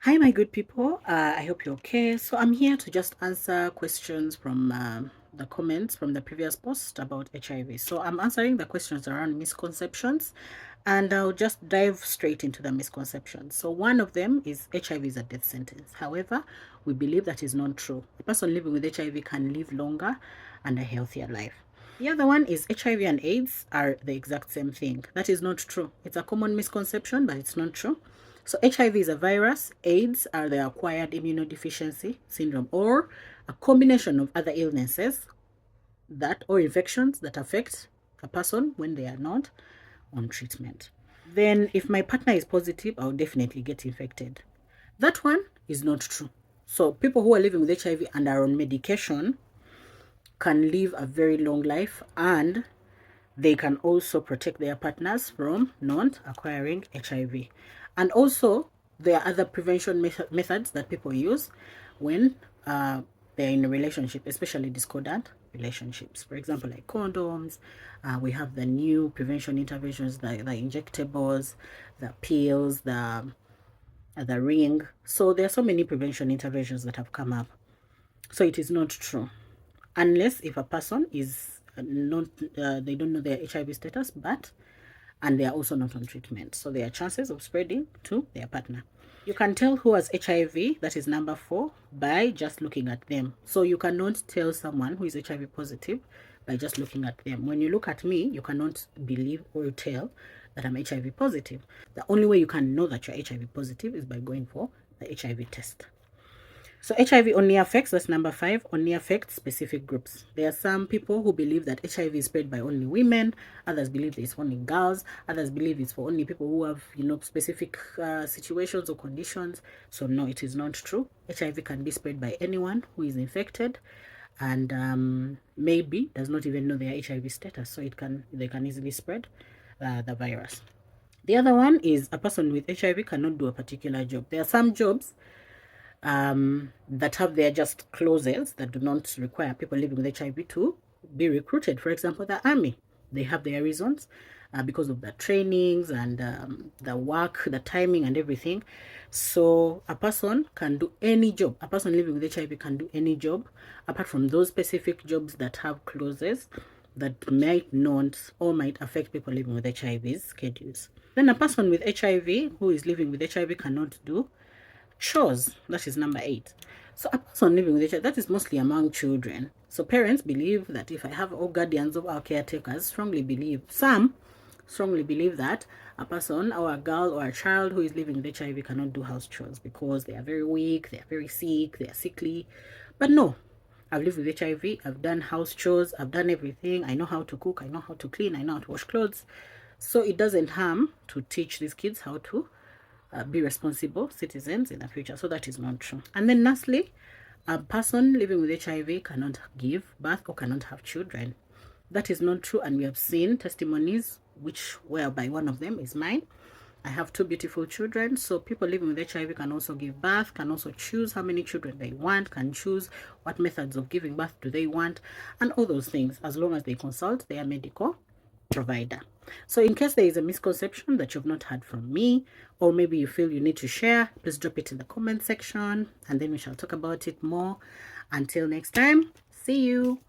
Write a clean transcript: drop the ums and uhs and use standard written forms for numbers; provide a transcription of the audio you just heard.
Hi, my good people. I hope you're okay. So I'm here to just answer questions from the comments from the previous post about HIV. So I'm answering the questions around misconceptions, and I'll just dive straight into the misconceptions. So one of them is HIV is a death sentence. However, we believe that is not true. A person living with HIV can live longer and a healthier life. The other one is HIV and AIDS are the exact same thing. That is not true. It's a common misconception, but it's not true. So HIV is a virus, AIDS are the acquired immunodeficiency syndrome, or a combination of other illnesses that or infections that affect a person when they are not on treatment. Then if my partner is positive, I'll definitely get infected. That one is not true. So people who are living with HIV and are on medication can live a very long life, and they can also protect their partners from not acquiring HIV. And also, there are other prevention methods that people use when they're in a relationship, especially discordant relationships. For example, like condoms, we have the new prevention interventions, the injectables, the pills, the ring. So there are so many prevention interventions that have come up. So it is not true unless if a person is not they don't know their HIV status, but and they are also not on treatment, so there are chances of spreading to their partner. You can tell who has HIV, that is number 4, by just looking at them. So you cannot tell someone who is HIV positive by just looking at them. When you look at me, you cannot believe or tell that I'm HIV positive. The only way you can know that you're HIV positive is by going for the HIV test. So HIV only affects, that's number 5, only affects specific groups. There are some people who believe that HIV is spread by only women, others believe it's only girls, others believe it's for only people who have, specific situations or conditions. So no, it is not true. HIV can be spread by anyone who is infected and maybe does not even know their HIV status. So they can easily spread the virus. The other one is a person with HIV cannot do a particular job. There are some jobs that have their just clauses that do not require people living with HIV to be recruited. For example, the army, they have their reasons because of the trainings and the work, the timing, and everything. So a person can do any job. A person living with HIV can do any job, apart from those specific jobs that have clauses that might not or might affect people living with HIV's schedules. Then a person with HIV who is living with HIV cannot do chores. That is number 8. So a person living with HIV, that is mostly among children. So parents believe that if I have all guardians of our caretakers, some strongly believe that a person or a girl or a child who is living with HIV cannot do house chores because they are very weak, they are very sick, they are sickly. But no, I've lived with HIV, I've done house chores, I've done everything. I know how to cook, I know how to clean, I know how to wash clothes. So it doesn't harm to teach these kids how to be responsible citizens in the future. So that is not true. And then lastly, a person living with HIV cannot give birth or cannot have children. That is not true, and we have seen testimonies whereby one of them is mine. I have 2 beautiful children. So people living with HIV can also give birth, can also choose how many children they want, can choose what methods of giving birth do they want, and all those things, as long as they consult their medical provider. So in case there is a misconception that you've not heard from me, or maybe you feel you need to share, please drop it in the comment section and then we shall talk about it more. Until next time, see you.